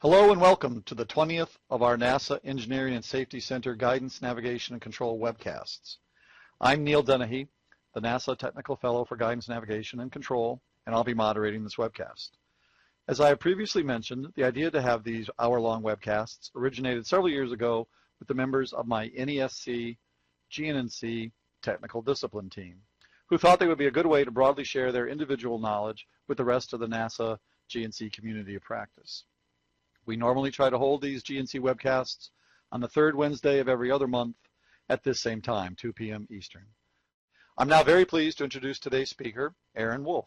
Hello and welcome to the 20th of our NASA Engineering and Safety Center Guidance, Navigation, and Control webcasts. I'm Neil Dunn, the NASA Technical Fellow for Guidance, Navigation, and Control, and I'll be moderating this webcast. As I have previously mentioned, the idea to have these hour-long webcasts originated several years ago with the members of my NESC, GNC technical discipline team, who thought they would be a good way to broadly share their individual knowledge with the rest of the NASA GNC community of practice. We normally try to hold these GNC webcasts on the third Wednesday of every other month at this same time, 2 p.m. Eastern. I'm now very pleased to introduce today's speaker, Aaron Wolf.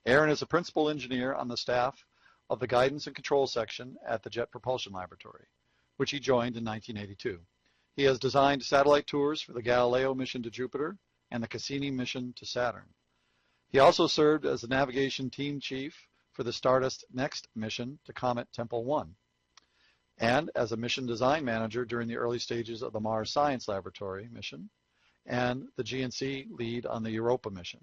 Aaron is a principal engineer on the staff of the Guidance and Control section at the Jet Propulsion Laboratory, which he joined in 1982. He has designed satellite tours for the Galileo mission to Jupiter and the Cassini mission to Saturn. He also served as the navigation team chief for the Stardust Next mission to Comet Tempel 1, and as a mission design manager during the early stages of the Mars Science Laboratory mission, and the GNC lead on the Europa mission.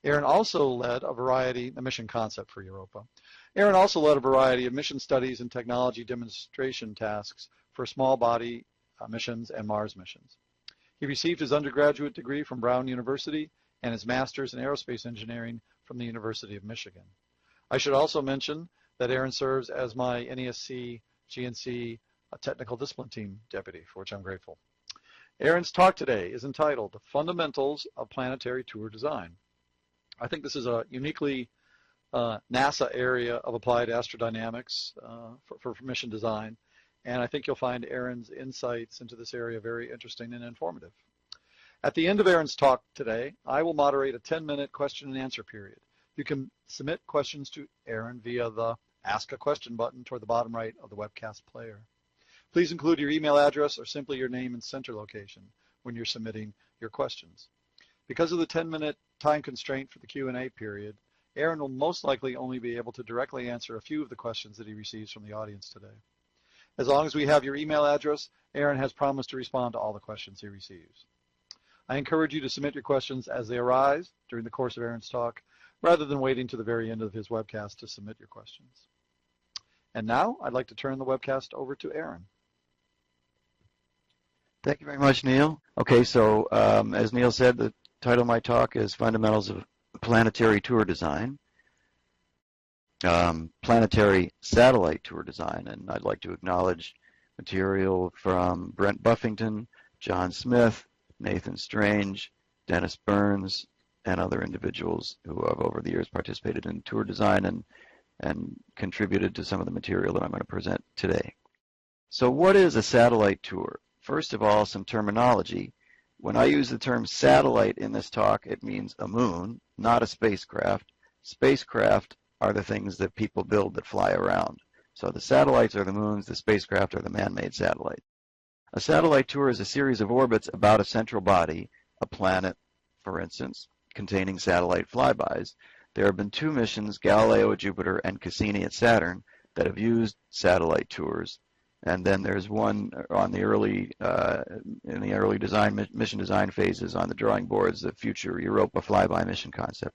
Aaron also led a variety, the mission concept for Europa. Aaron also led a variety of mission studies and technology demonstration tasks for small body missions and Mars missions. He received his undergraduate degree from Brown University and his master's in aerospace engineering from the University of Michigan. I should also mention that Aaron serves as my NESC GNC technical discipline team deputy, for which I'm grateful. Aaron's talk today is entitled The Fundamentals of Planetary Tour Design. I think this is a uniquely NASA area of applied astrodynamics for mission design, and I think you'll find Aaron's insights into this area very interesting and informative. At the end of Aaron's talk today, I will moderate a 10-minute question and answer period. You can submit questions to Aaron via the Ask a Question button toward the bottom right of the webcast player. Please include your email address or simply your name and center location when you're submitting your questions. Because of the 10-minute time constraint for the Q&A period, Aaron will most likely only be able to directly answer a few of the questions that he receives from the audience today. As long as we have your email address, Aaron has promised to respond to all the questions he receives. I encourage you to submit your questions as they arise during the course of Aaron's talk, rather than waiting to the very end of his webcast to submit your questions. And now, I'd like to turn the webcast over to Aaron. Thank you very much, Neil. Okay, so as Neil said, the title of my talk is Fundamentals of Planetary Tour Design, Planetary Satellite Tour Design, and I'd like to acknowledge material from Brent Buffington, John Smith, Nathan Strange, Dennis Burns, and other individuals who have over the years participated in tour design and contributed to some of the material that I'm going to present today. So what is a satellite tour? First of all, some terminology. When I use the term satellite in this talk, it means a moon, not a spacecraft. Spacecraft are the things that people build that fly around. So the satellites are the moons, the spacecraft are the man-made satellites. A satellite tour is a series of orbits about a central body, a planet, for instance, containing satellite flybys. There have been 2 missions, Galileo at Jupiter and Cassini at Saturn, that have used satellite tours. And then there's one on the early, in the early design, mission design phases on the drawing boards, the future Europa flyby mission concept.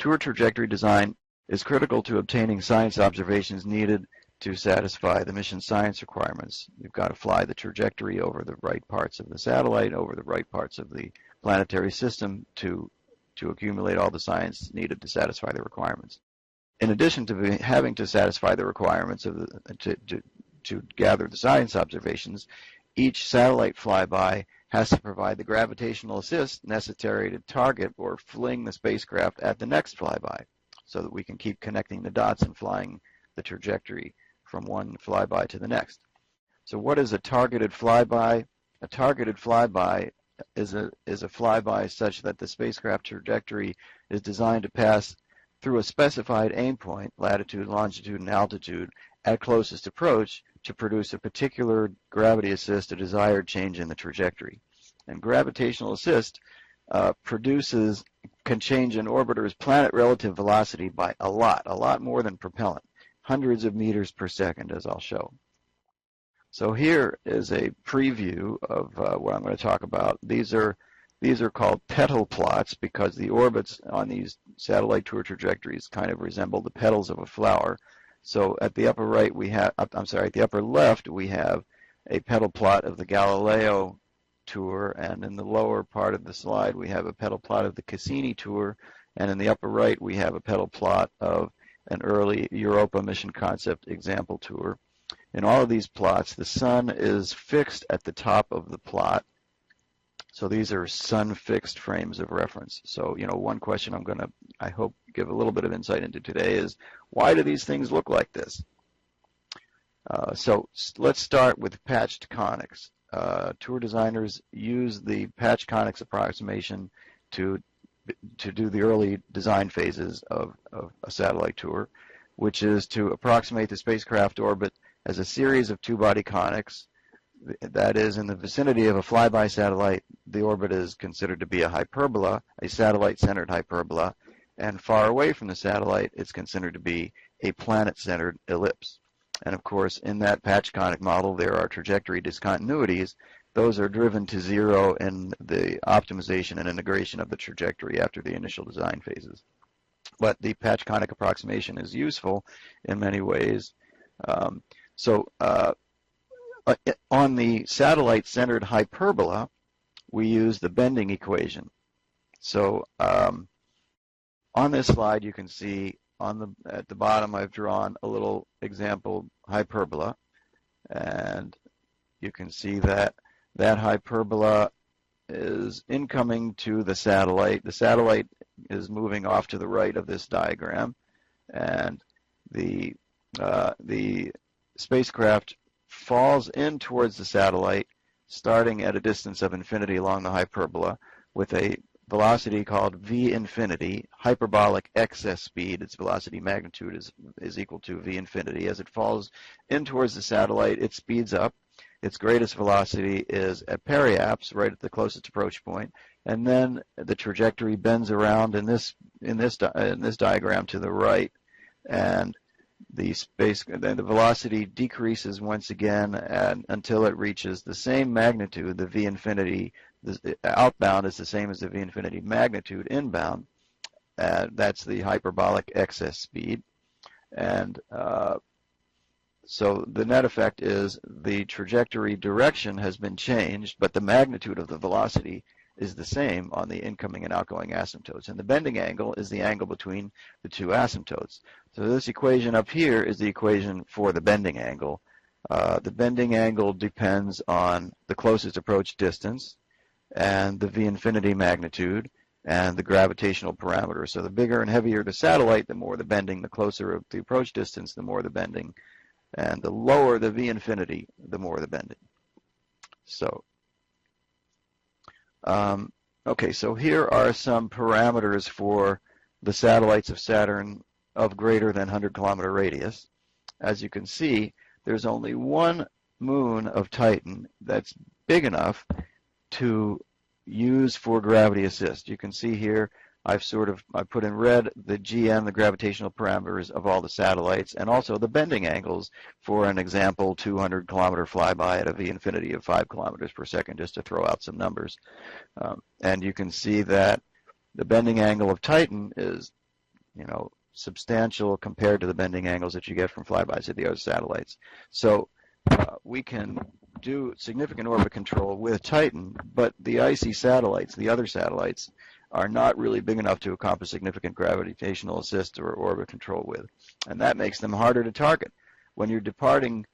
Tour trajectory design is critical to obtaining science observations needed to satisfy the mission science requirements. You've got to fly the trajectory over the right parts of the satellite, over the right parts of the planetary system to accumulate all the science needed to satisfy the requirements. In addition to having to satisfy the requirements of to gather the science observations, each satellite flyby has to provide the gravitational assist necessary to target or fling the spacecraft at the next flyby so that we can keep connecting the dots and flying the trajectory from one flyby to the next. So what is a targeted flyby? A targeted flyby is a flyby such that the spacecraft trajectory is designed to pass through a specified aim point, latitude, longitude, and altitude, at closest approach to produce a particular gravity assist, a desired change in the trajectory. And gravitational assist can change an orbiter's planet relative velocity by a lot more than propellant, hundreds of meters per second, as I'll show. So here is a preview of what I'm going to talk about. These are called petal plots because the orbits on these satellite tour trajectories kind of resemble the petals of a flower. So at the upper right we have, I'm sorry, at the upper left we have a pedal plot of the Galileo tour, and in the lower part of the slide we have a pedal plot of the Cassini tour, and in the upper right we have a pedal plot of an early Europa mission concept example tour. In all of these plots, the sun is fixed at the top of the plot. So these are sun-fixed frames of reference. So, one question I'm going to, I hope, give a little bit of insight into today is, why do these things look like this? So let's start with patched conics. Tour designers use the patched conics approximation to do the early design phases of a satellite tour, which is to approximate the spacecraft orbit as a series of two-body conics. That is, in the vicinity of a flyby satellite, the orbit is considered to be a hyperbola, a satellite-centered hyperbola, and far away from the satellite, it's considered to be a planet-centered ellipse. And of course, in that patch conic model, there are trajectory discontinuities. Those are driven to zero in the optimization and integration of the trajectory after the initial design phases. But the patch conic approximation is useful in many ways. On the satellite-centered hyperbola, we use the bending equation. So on this slide, you can see at the bottom, I've drawn a little example hyperbola, and you can see that hyperbola is incoming to the satellite. The satellite is moving off to the right of this diagram, and the spacecraft falls in towards the satellite, starting at a distance of infinity along the hyperbola with a velocity called v infinity, hyperbolic excess speed. Its velocity magnitude is equal to v infinity. As it falls in towards the satellite, it speeds up. Its greatest velocity is at periaps, right at the closest approach point, and then the trajectory bends around in this diagram to the right, and the velocity decreases once again until it reaches the same magnitude. The v infinity outbound is the same as the v infinity magnitude inbound. That's the hyperbolic excess speed, and so the net effect is the trajectory direction has been changed, but the magnitude of the velocity is the same on the incoming and outgoing asymptotes. And the bending angle is the angle between the two asymptotes. So this equation up here is the equation for the bending angle. The bending angle depends on the closest approach distance and the v infinity magnitude and the gravitational parameter. So the bigger and heavier the satellite, the more the bending. The closer the approach distance, the more the bending. And the lower the v infinity, the more the bending. So, okay, so here are some parameters for the satellites of Saturn of greater than 100-kilometer radius. As you can see, there's only one moon of Titan that's big enough to use for gravity assist. You can see here I put in red the GM, the gravitational parameters of all the satellites, and also the bending angles for an example 200-kilometer flyby at a v infinity of 5 kilometers per second, just to throw out some numbers. And you can see that the bending angle of Titan is, substantial compared to the bending angles that you get from flybys of the other satellites. So we can do significant orbit control with Titan, but the icy satellites, the other satellites, are not really big enough to accomplish significant gravitational assist or orbit control with. And that makes them harder to target. When you're departing,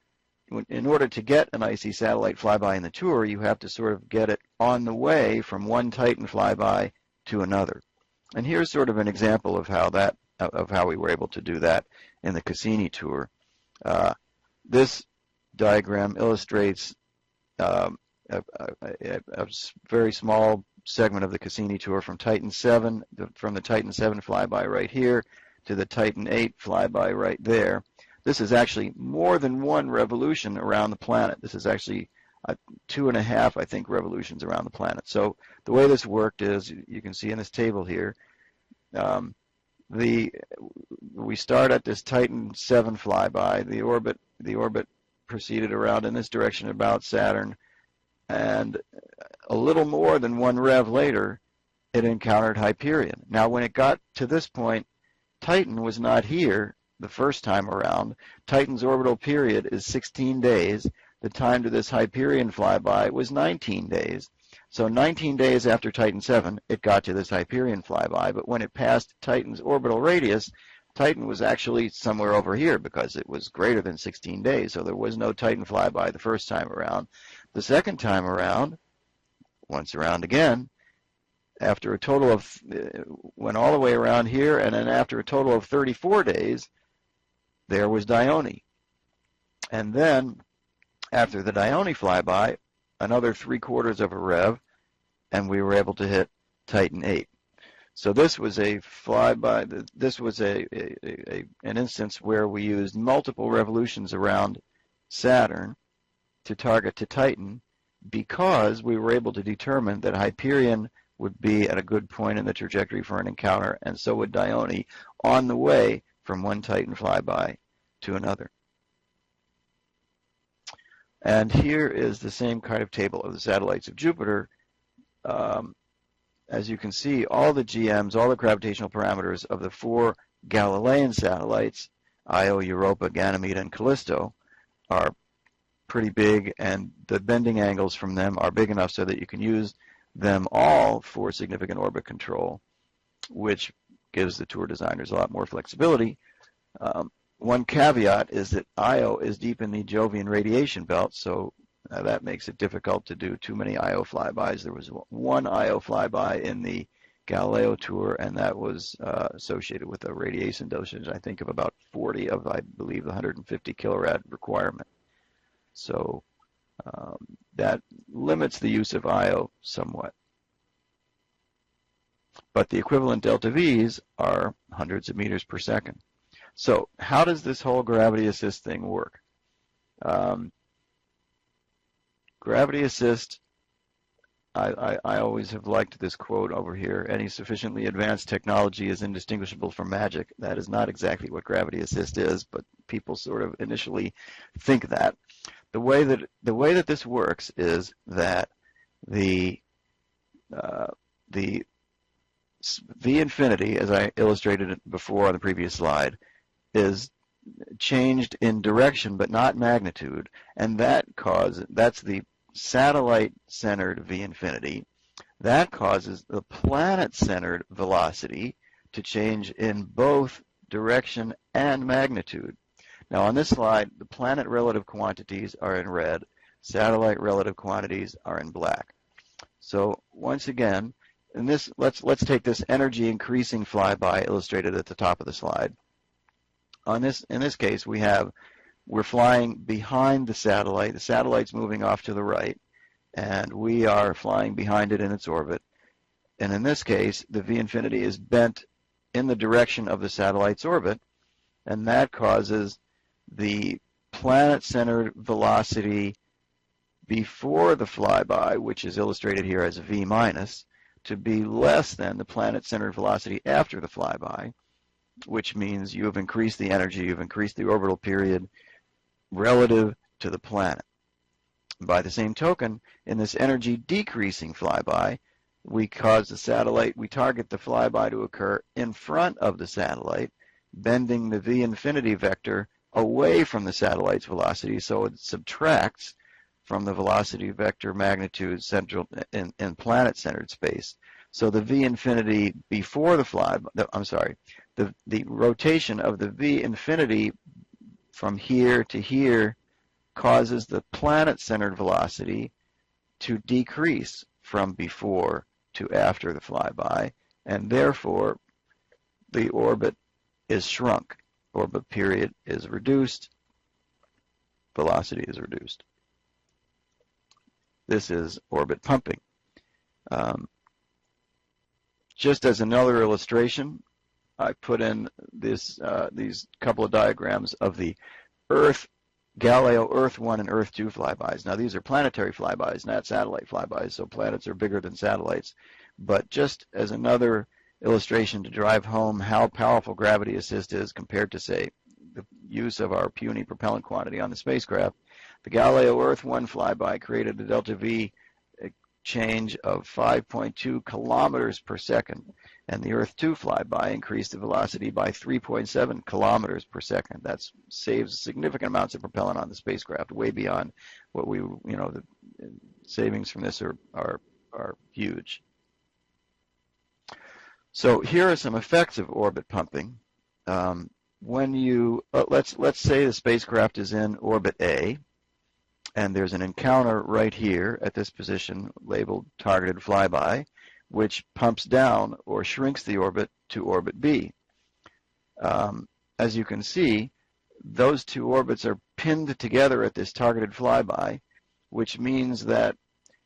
in order to get an icy satellite flyby in the tour, you have to sort of get it on the way from one Titan flyby to another. And here's sort of an example of how we were able to do that in the Cassini tour. This diagram illustrates a very small segment of the Cassini tour from Titan 7, from the Titan 7 flyby right here to the Titan 8 flyby right there. This is actually more than one revolution around the planet. This is actually 2.5, I think, revolutions around the planet. So the way this worked is, you can see in this table here, we start at this Titan 7 flyby. The orbit proceeded around in this direction about Saturn, and a little more than one rev later, it encountered Hyperion. Now, when it got to this point, Titan was not here the first time around, Titan's orbital period is 16 days. The time to this Hyperion flyby was 19 days. So 19 days after Titan 7, it got to this Hyperion flyby, but when it passed Titan's orbital radius, Titan was actually somewhere over here because it was greater than 16 days, so there was no Titan flyby the first time around. The second time around, once around again, after a total of, went all the way around here, and then after a total of 34 days, there was Dione. And then, after the Dione flyby, another 3/4 of a rev, and we were able to hit Titan 8. So this was a flyby, this was an instance where we used multiple revolutions around Saturn to target to Titan because we were able to determine that Hyperion would be at a good point in the trajectory for an encounter, and so would Dione on the way from one Titan flyby to another. And here is the same kind of table of the satellites of Jupiter. As you can see, all the GMs, all the gravitational parameters of the 4 Galilean satellites, Io, Europa, Ganymede, and Callisto, are pretty big, and the bending angles from them are big enough so that you can use them all for significant orbit control, which gives the tour designers a lot more flexibility. One caveat is that Io is deep in the Jovian radiation belt, so that makes it difficult to do too many Io flybys. There was one Io flyby in the Galileo tour, and that was associated with a radiation dosage, I think, of about 40 of, I believe, the 150 kilorad requirement. So that limits the use of Io somewhat. But the equivalent delta V's are hundreds of meters per second. So how does this whole gravity assist thing work? Gravity assist, I always have liked this quote over here: any sufficiently advanced technology is indistinguishable from magic. That is not exactly what gravity assist is, but people sort of initially think that. The way that this works is that the V infinity, as I illustrated it before on the previous slide, is changed in direction but not magnitude, and that's the satellite-centered V infinity. That causes the planet-centered velocity to change in both direction and magnitude. Now on this slide, the planet relative quantities are in red, satellite relative quantities are in black. So once again, in this, let's take this energy increasing flyby illustrated at the top of the slide. In this case, we're flying behind the satellite. The satellite's moving off to the right, and we are flying behind it in its orbit. And in this case, the V infinity is bent in the direction of the satellite's orbit, and that causes the planet-centered velocity before the flyby, which is illustrated here as a V minus, to be less than the planet-centered velocity after the flyby, which means you have increased the energy, you've increased the orbital period relative to the planet. By the same token, in this energy decreasing flyby, we target the flyby to occur in front of the satellite, bending the V infinity vector away from the satellite's velocity, so it subtracts from the velocity vector magnitude central in planet-centered space. So the V infinity before the flyby, the rotation of the V infinity from here to here causes the planet-centered velocity to decrease from before to after the flyby, and therefore the orbit is shrunk. Orbit period is reduced, velocity is reduced. This is orbit pumping. Just as another illustration, I put in these couple of diagrams of the Galileo Earth 1 and Earth 2 flybys. Now these are planetary flybys, not satellite flybys, so planets are bigger than satellites. But just as another illustration to drive home how powerful gravity assist is compared to, say, the use of our puny propellant quantity on the spacecraft, the Galileo Earth 1 flyby created a delta V change of 5.2 kilometers per second. And the Earth-2 flyby increased the velocity by 3.7 kilometers per second. That saves significant amounts of propellant on the spacecraft, way beyond what we, the savings from this are huge. So here are some effects of orbit pumping. When you, let's say the spacecraft is in orbit A, and there's an encounter right here at this position labeled targeted flyby, which pumps down or shrinks the orbit to orbit B. As you can see, those two orbits are pinned together at this targeted flyby, which means that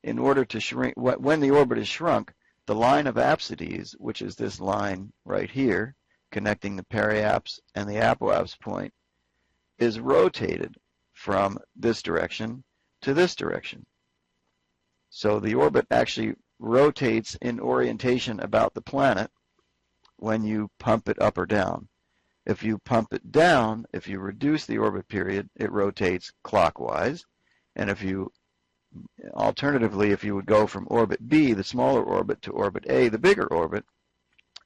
in order to shrink, when the orbit is shrunk, the line of apsides, which is this line right here, connecting the periaps and the apoaps point, is rotated from this direction to this direction. So the orbit actually rotates in orientation about the planet when you pump it up or down. If you pump it down, if you reduce the orbit period, it rotates clockwise. And if you, alternatively, if you would go from orbit B, the smaller orbit, to orbit A, the bigger orbit,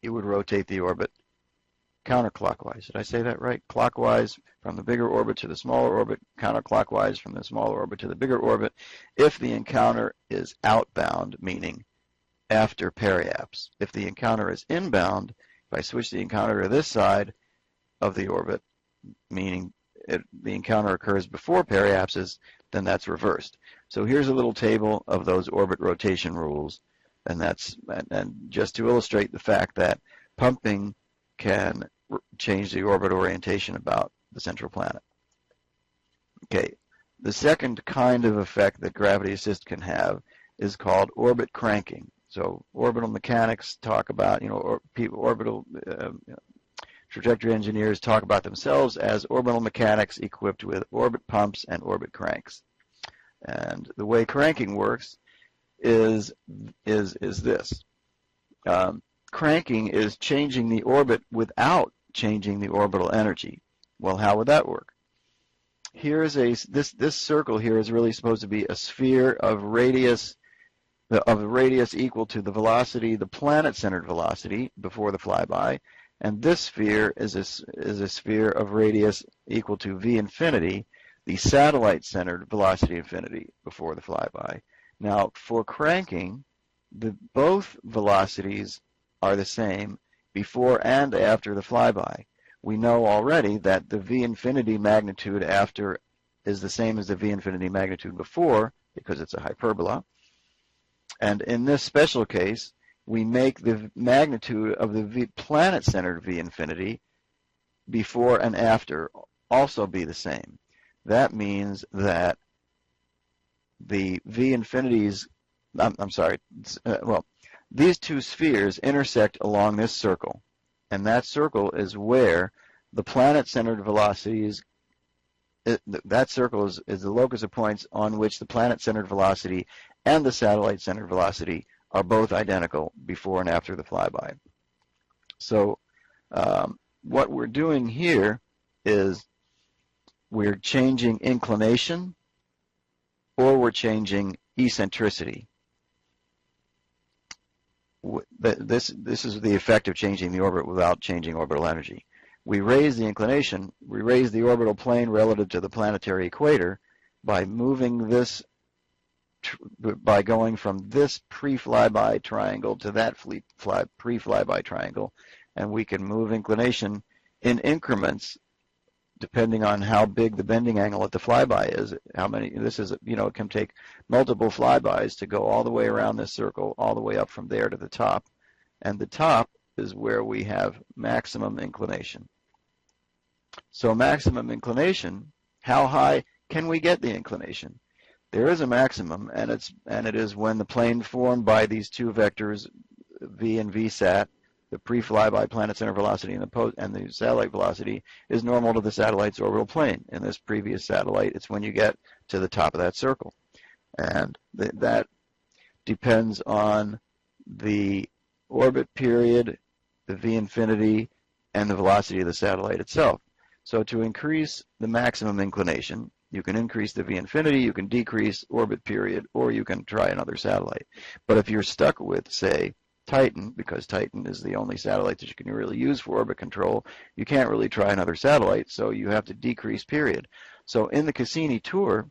you would rotate the orbit counterclockwise. Did I say that right? Clockwise from the bigger orbit to the smaller orbit, counterclockwise from the smaller orbit to the bigger orbit, if the encounter is outbound, meaning after periaps. If the encounter is inbound, if I switch the encounter to this side of the orbit, meaning the encounter occurs before periapses, then that's reversed. So here's a little table of those orbit rotation rules, and just to illustrate the fact that pumping can change the orbit orientation about the central planet. Okay, the second kind of effect that gravity assist can have is called orbit cranking. So orbital mechanics talk about, orbital trajectory engineers talk about themselves as orbital mechanics equipped with orbit pumps and orbit cranks. And the way cranking works is this. Cranking is changing the orbit without changing the orbital energy. Well, how would that work? Here's this circle here is really supposed to be a sphere of radius equal to the velocity, the planet-centered velocity before the flyby, and this sphere is a sphere of radius equal to v infinity, the satellite-centered velocity infinity before the flyby. Now, for cranking, both velocities are the same before and after the flyby. We know already that the v infinity magnitude after is the same as the v infinity magnitude before, because it's a hyperbola. And in this special case, we make the magnitude of the planet-centered v infinity before and after also be the same. That means that the v infinities, these two spheres intersect along this circle, and that circle is where the planet-centered velocities, that circle is the locus of points on which the planet-centered velocity and the satellite-centered velocity are both identical before and after the flyby. So what we're doing here is we're changing inclination or we're changing eccentricity. This is the effect of changing the orbit without changing orbital energy. We raise the inclination, we raise the orbital plane relative to the planetary equator by moving this, by going from this pre-flyby triangle to that pre-flyby triangle, and we can move inclination in increments depending on how big the bending angle at the flyby is. How many, this is, it can take multiple flybys to go all the way around this circle, all the way up from there to the top. And the top is where we have maximum inclination. So maximum inclination, how high can we get the inclination? There is a maximum, and it is when the plane formed by these two vectors, v and vsat, the pre-flyby planet-centered velocity and the satellite velocity, is normal to the satellite's orbital plane. In this previous satellite, it's when you get to the top of that circle. And that depends on the orbit period, the v infinity, and the velocity of the satellite itself. So to increase the maximum inclination, you can increase the v infinity, you can decrease orbit period, or you can try another satellite. But if you're stuck with, say, Titan, because Titan is the only satellite that you can really use for orbit control, you can't really try another satellite, so you have to decrease period. So in the Cassini tour,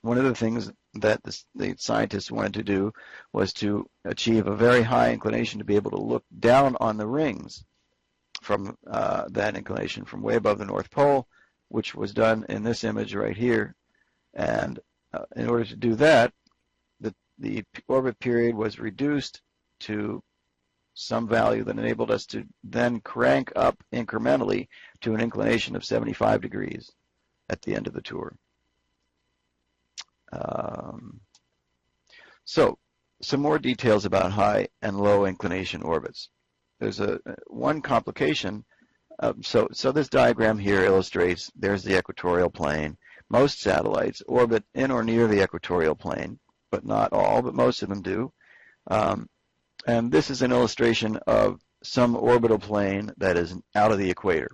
one of the things that the scientists wanted to do was to achieve a very high inclination to be able to look down on the rings from that inclination from way above the North Pole, which was done in this image right here. And in order to do that, the orbit period was reduced to some value that enabled us to then crank up incrementally to an inclination of 75 degrees at the end of the tour. So some more details about high and low inclination orbits. There's one complication. So this diagram here illustrates there's the equatorial plane. Most satellites orbit in or near the equatorial plane, but not all, but most of them do. And this is an illustration of some orbital plane that is out of the equator.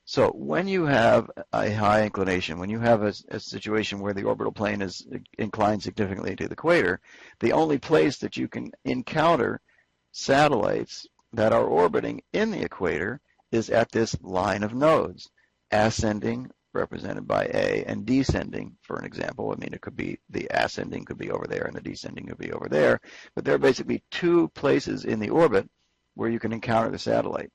So when you have a high inclination, when you have a situation where the orbital plane is inclined significantly to the equator, the only place that you can encounter satellites that are orbiting in the equator is at this line of nodes, ascending, represented by A, and descending, for an example. I mean, it could be the ascending could be over there and the descending could be over there, but there are basically two places in the orbit where you can encounter the satellite.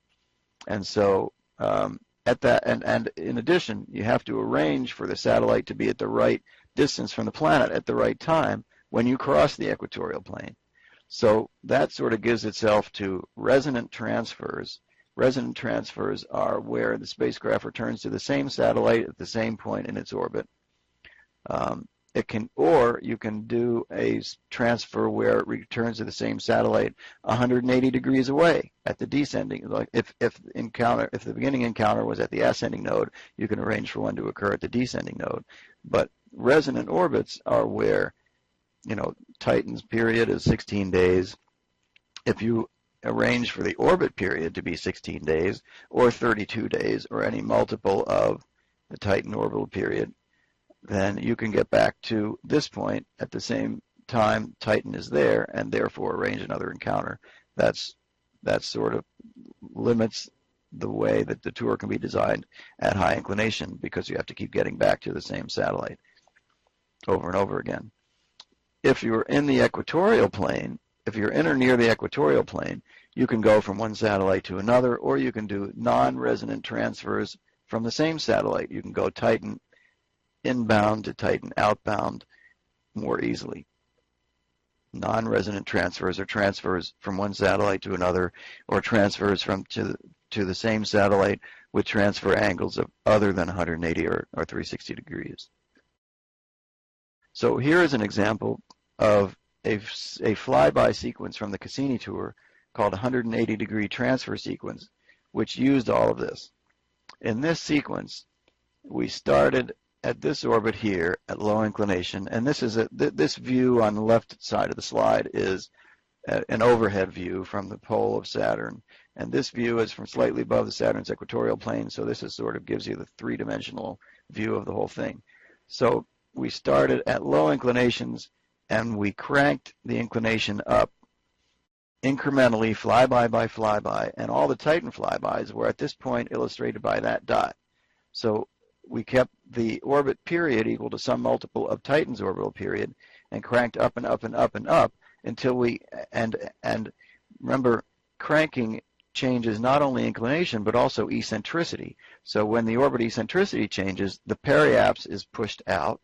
And so at that, and in addition, you have to arrange for the satellite to be at the right distance from the planet at the right time when you cross the equatorial plane. So that sort of gives itself to resonant transfers. Resonant transfers are where the spacecraft returns to the same satellite at the same point in its orbit. Or you can do a transfer where it returns to the same satellite 180 degrees away at the descending. Like if the beginning encounter was at the ascending node, you can arrange for one to occur at the descending node. But resonant orbits are where, Titan's period is 16 days. If you arrange for the orbit period to be 16 days or 32 days or any multiple of the Titan orbital period, then you can get back to this point at the same time Titan is there and therefore arrange another encounter. That sort of limits the way that the tour can be designed at high inclination, because you have to keep getting back to the same satellite over and over again. If you're in the equatorial plane, if you're in or near the equatorial plane, you can go from one satellite to another, or you can do non-resonant transfers from the same satellite. You can go Titan inbound to Titan outbound more easily. Non-resonant transfers are transfers from one satellite to another, or transfers to the same satellite with transfer angles of other than 180 or 360 degrees. So here is an example of a flyby sequence from the Cassini tour called 180-degree transfer sequence, which used all of this. In this sequence, we started at this orbit here at low inclination, and this is this view on the left side of the slide is an overhead view from the pole of Saturn, and this view is from slightly above the Saturn's equatorial plane, so this is sort of gives you the three-dimensional view of the whole thing. So we started at low inclinations, and we cranked the inclination up incrementally, flyby by flyby, and all the Titan flybys were at this point illustrated by that dot. So we kept the orbit period equal to some multiple of Titan's orbital period and cranked up and up and up and up until we, and remember, cranking changes not only inclination but also eccentricity. So when the orbit eccentricity changes, the periapse is pushed out.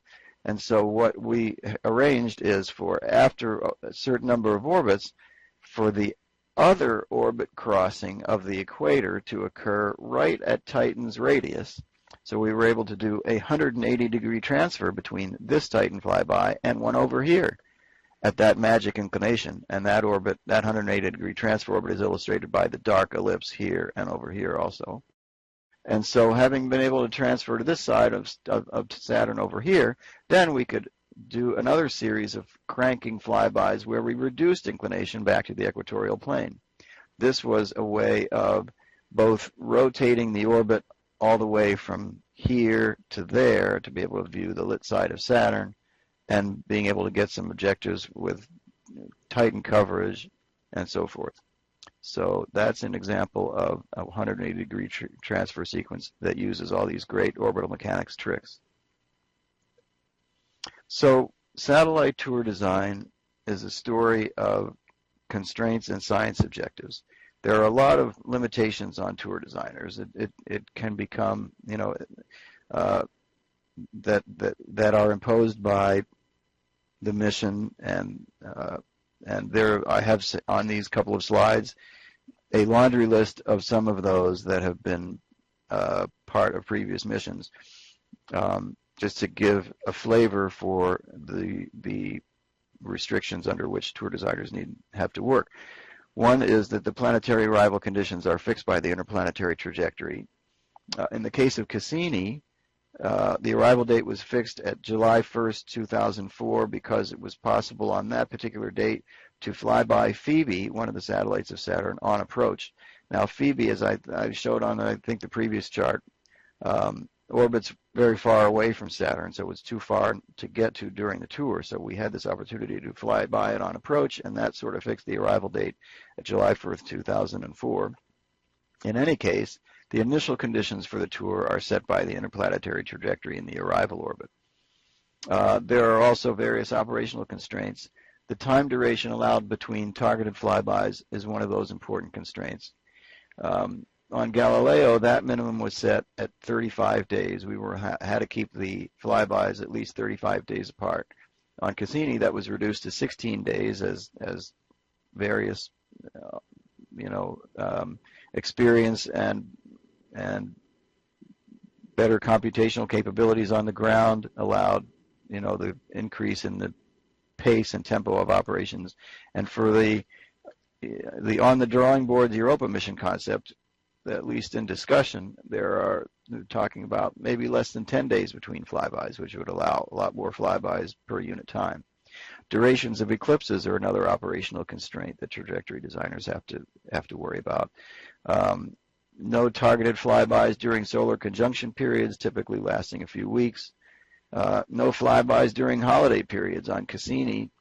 And so what we arranged is for after a certain number of orbits, for the other orbit crossing of the equator to occur right at Titan's radius. So we were able to do a 180-degree transfer between this Titan flyby and one over here at that magic inclination. And that orbit, that 180-degree transfer orbit, is illustrated by the dark ellipse here and over here also. And so having been able to transfer to this side of Saturn over here, then we could do another series of cranking flybys where we reduced inclination back to the equatorial plane. This was a way of both rotating the orbit all the way from here to there to be able to view the lit side of Saturn, and being able to get some objectives with Titan coverage and so forth. So that's an example of a 180-degree transfer sequence that uses all these great orbital mechanics tricks. So satellite tour design is a story of constraints and science objectives. There are a lot of limitations on tour designers. It can become, that are imposed by the mission, and there I have on these couple of slides a laundry list of some of those that have been part of previous missions, just to give a flavor for the restrictions under which tour designers have to work. One is that the planetary arrival conditions are fixed by the interplanetary trajectory. In the case of Cassini, the arrival date was fixed at July 1st, 2004, because it was possible on that particular date to fly by Phoebe, one of the satellites of Saturn, on approach. Now, Phoebe, as I showed on, I think, the previous chart, orbits very far away from Saturn, so it was too far to get to during the tour. So we had this opportunity to fly by it on approach, and that sort of fixed the arrival date at July 1st, 2004. In any case, the initial conditions for the tour are set by the interplanetary trajectory in the arrival orbit. There are also various operational constraints. The time duration allowed between targeted flybys is one of those important constraints. On Galileo, that minimum was set at 35 days. We had to keep the flybys at least 35 days apart. On Cassini, that was reduced to 16 days as various, experience and better computational capabilities on the ground allowed, the increase in the pace and tempo of operations. And for the on the drawing board, the Europa mission concept, at least in discussion, they're talking about maybe less than 10 days between flybys, which would allow a lot more flybys per unit time. Durations of eclipses are another operational constraint that trajectory designers have to worry about. No targeted flybys during solar conjunction periods, typically lasting a few weeks. No flybys during holiday periods. On Cassini,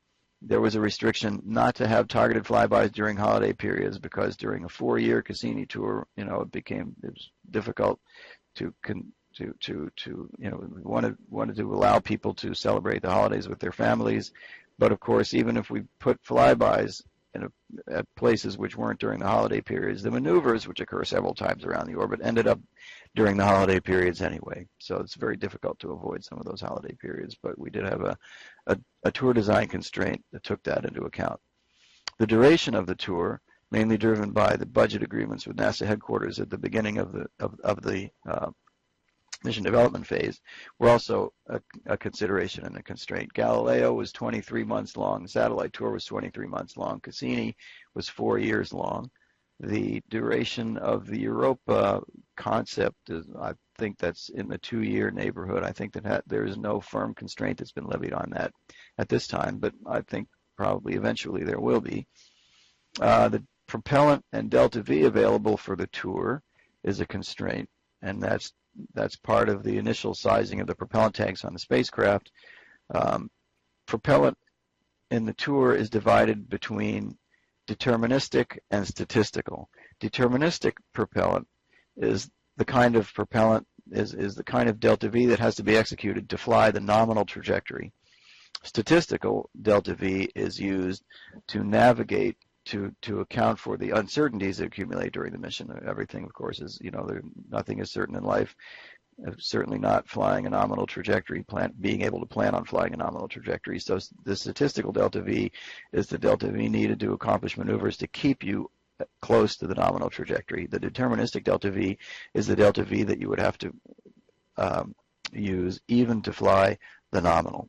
there was a restriction not to have targeted flybys during holiday periods because during a 4-year Cassini tour, it was difficult to wanted to allow people to celebrate the holidays with their families. But of course, even if we put flybys at places which weren't during the holiday periods, the maneuvers, which occur several times around the orbit, ended up during the holiday periods anyway. So it's very difficult to avoid some of those holiday periods, but we did have a tour design constraint that took that into account. The duration of the tour, mainly driven by the budget agreements with NASA headquarters at the beginning of the mission development phase, were also a consideration and a constraint. Galileo was 23 months long. The satellite tour was 23 months long. Cassini was 4 years long. The duration of the Europa concept is, I think that's in the 2-year neighborhood. I think that there is no firm constraint that's been levied on that at this time, but I think probably eventually there will be. The propellant and delta V available for the tour is a constraint, and that's part of the initial sizing of the propellant tanks on the spacecraft. Propellant in the tour is divided between deterministic and statistical. Deterministic propellant is the kind of propellant, is the kind of delta V that has to be executed to fly the nominal trajectory. Statistical delta V is used to navigate to account for the uncertainties that accumulate during the mission. Everything, of course, is, nothing is certain in life. Certainly not flying a nominal trajectory, being able to plan on flying a nominal trajectory. So the statistical delta V is the delta V needed to accomplish maneuvers to keep you close to the nominal trajectory. The deterministic delta V is the delta V that you would have to use even to fly the nominal.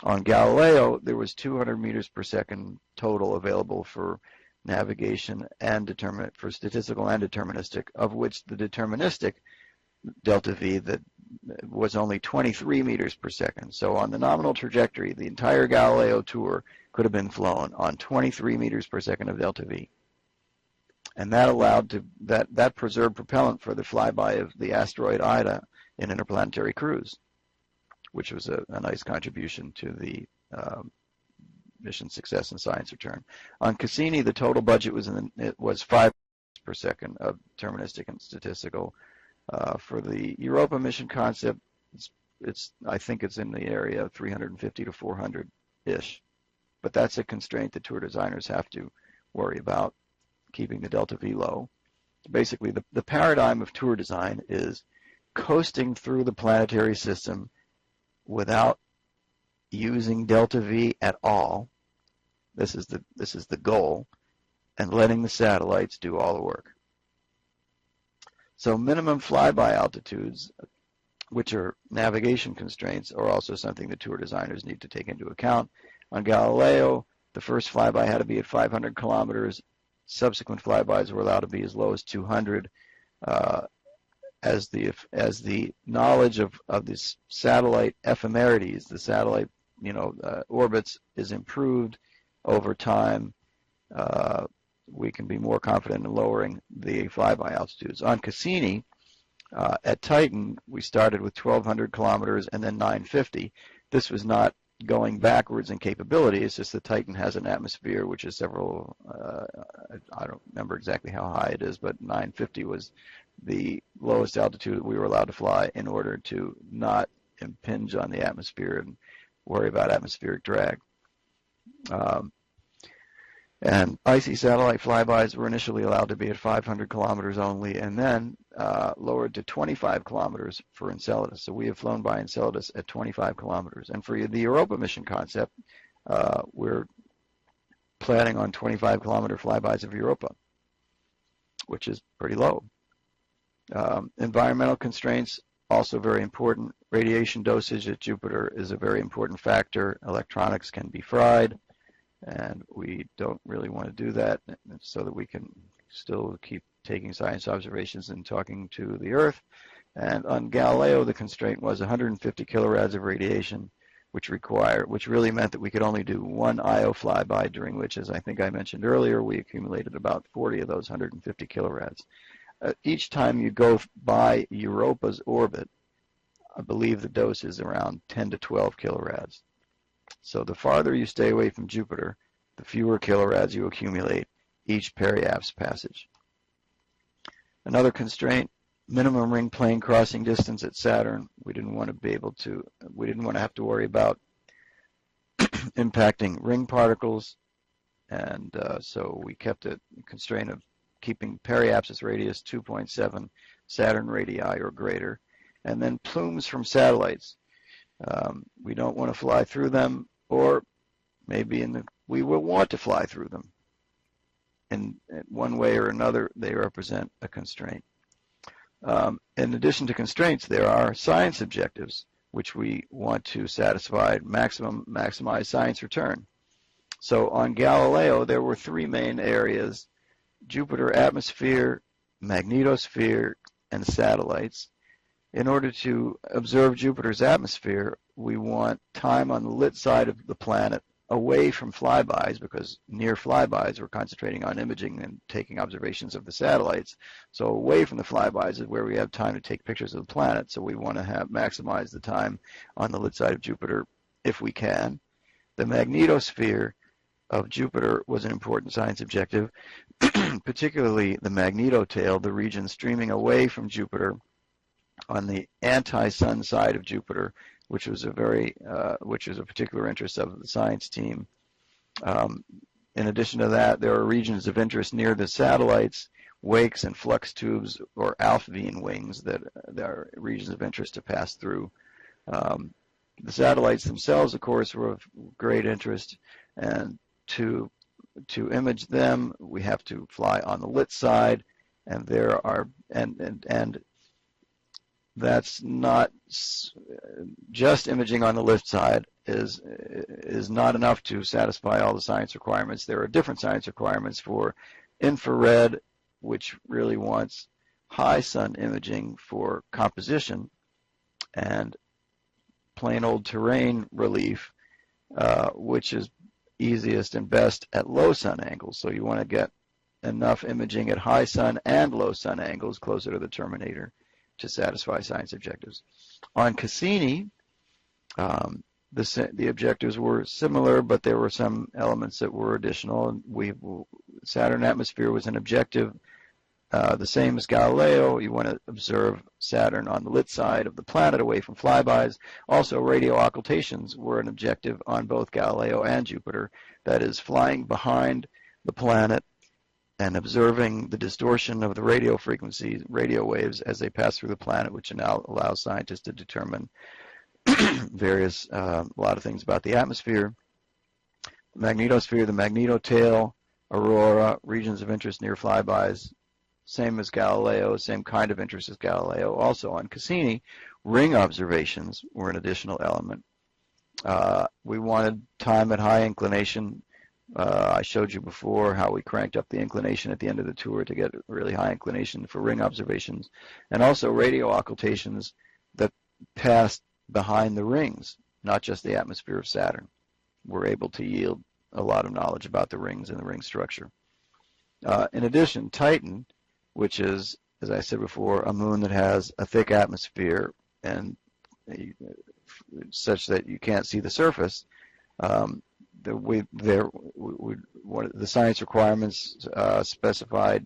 On Galileo, there was 200 meters per second total available for navigation and for statistical and deterministic, of which the deterministic delta V that was only 23 meters per second. So on the nominal trajectory, the entire Galileo tour could have been flown on 23 meters per second of delta V. And that allowed that preserved propellant for the flyby of the asteroid Ida in interplanetary cruise, which was a nice contribution to the mission success and science return. On Cassini, the total budget was 5 per second of deterministic and statistical. For the Europa mission concept, I think it's in the area of 350 to 400-ish. But that's a constraint that tour designers have to worry about, keeping the delta V low. Basically, the paradigm of tour design is coasting through the planetary system without using delta V at all. This is the goal, and letting the satellites do all the work. So minimum flyby altitudes, which are navigation constraints, are also something that tour designers need to take into account. On Galileo, the first flyby had to be at 500 kilometers. Subsequent flybys were allowed to be as low as 200. As the knowledge of this satellite ephemerides, the satellite orbits, is improved over time, we can be more confident in lowering the flyby altitudes. On Cassini, at Titan, we started with 1,200 kilometers and then 950. This was not going backwards in capability. It's just that Titan has an atmosphere which is several, I don't remember exactly how high it is, but 950 was the lowest altitude that we were allowed to fly in order to not impinge on the atmosphere and worry about atmospheric drag. And icy satellite flybys were initially allowed to be at 500 kilometers only, and then lowered to 25 kilometers for Enceladus. So we have flown by Enceladus at 25 kilometers. And for the Europa mission concept, we're planning on 25 kilometer flybys of Europa, which is pretty low. Environmental constraints, also very important. Radiation dosage at Jupiter is a very important factor. Electronics can be fried, and we don't really want to do that, so that we can still keep taking science observations and talking to the Earth. And on Galileo, the constraint was 150 kilorads of radiation, which really meant that we could only do one IO flyby, during which, as I think I mentioned earlier, we accumulated about 40 of those 150 kilorads. Each time you go by Europa's orbit, I believe the dose is around 10 to 12 kilorads. So the farther you stay away from Jupiter, the fewer kilorads you accumulate each periapse passage. Another constraint, minimum ring plane crossing distance at Saturn. We didn't want to have to worry about impacting ring particles, and so we kept a constraint of keeping periapsis radius 2.7 Saturn radii or greater. And then plumes from satellites. We don't want to fly through them, or maybe we will want to fly through them. In one way or another, they represent a constraint. In addition to constraints, there are science objectives, which we want to satisfy, maximize science return. So on Galileo, there were three main areas: Jupiter atmosphere, magnetosphere, and satellites. In order to observe Jupiter's atmosphere, we want time on the lit side of the planet away from flybys, because near flybys we're concentrating on imaging and taking observations of the satellites. So away from the flybys is where we have time to take pictures of the planet, so we want to maximize the time on the lit side of Jupiter if we can. The magnetosphere of Jupiter was an important science objective, particularly the magnetotail, the region streaming away from Jupiter on the anti-sun side of Jupiter, which was a particular interest of the science team. In addition to that, there are regions of interest near the satellites, wakes and flux tubes, or Alphavine wings, that are regions of interest to pass through. The satellites themselves, of course, were of great interest, and to image them, we have to fly on the lit side, and there are and that's not just imaging on the lit side is not enough to satisfy all the science requirements. There are different science requirements for infrared, which really wants high sun imaging for composition, and plain old terrain relief, which is easiest and best at low sun angles. So you want to get enough imaging at high sun and low sun angles closer to the terminator to satisfy science objectives. On Cassini, the objectives were similar, but there were some elements that were additional. Saturn atmosphere was an objective, the same as Galileo. You want to observe Saturn on the lit side of the planet away from flybys. Also, radio occultations were an objective on both Galileo and Jupiter. That is, flying behind the planet and observing the distortion of the radio frequencies, radio waves, as they pass through the planet, which now allows scientists to determine a lot of things about the atmosphere, the magnetosphere, the magnetotail, aurora, regions of interest near flybys, same as Galileo, same kind of interest as Galileo. Also on Cassini, ring observations were an additional element. We wanted time at high inclination. I showed you before how we cranked up the inclination at the end of the tour to get really high inclination for ring observations, and also radio occultations that passed behind the rings, not just the atmosphere of Saturn. We're able to yield a lot of knowledge about the rings and the ring structure. In addition, Titan, which is, as I said before, a moon that has a thick atmosphere and such that you can't see the surface, the science requirements specified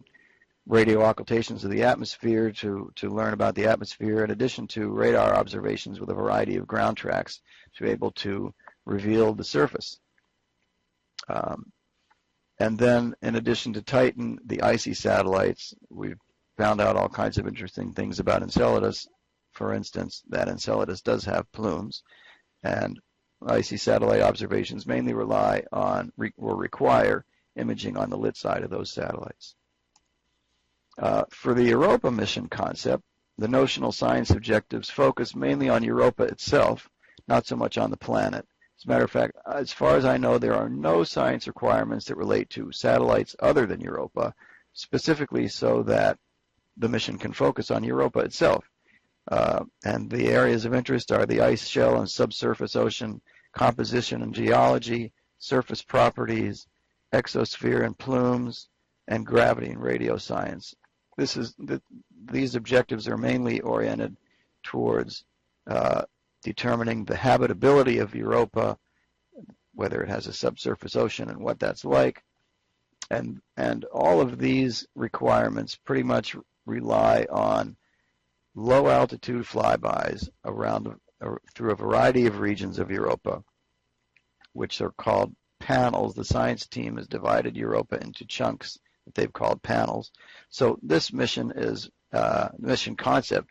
radio occultations of the atmosphere to learn about the atmosphere, in addition to radar observations with a variety of ground tracks to be able to reveal the surface. And then, in addition to Titan, the icy satellites, we found out all kinds of interesting things about Enceladus. For instance, that Enceladus does have plumes, and icy satellite observations mainly rely on or require imaging on the lit side of those satellites. For the Europa mission concept, the notional science objectives focus mainly on Europa itself, not so much on the planet. As a matter of fact, as far as I know, there are no science requirements that relate to satellites other than Europa, specifically so that the mission can focus on Europa itself. And the areas of interest are the ice shell and subsurface ocean, composition and geology, surface properties, exosphere and plumes, and gravity and radio science. These objectives are mainly oriented towards determining the habitability of Europa, whether it has a subsurface ocean and what that's like. And all of these requirements pretty much rely on low altitude flybys through a variety of regions of Europa, which are called panels. The science team has divided Europa into chunks that they've called panels. So this mission concept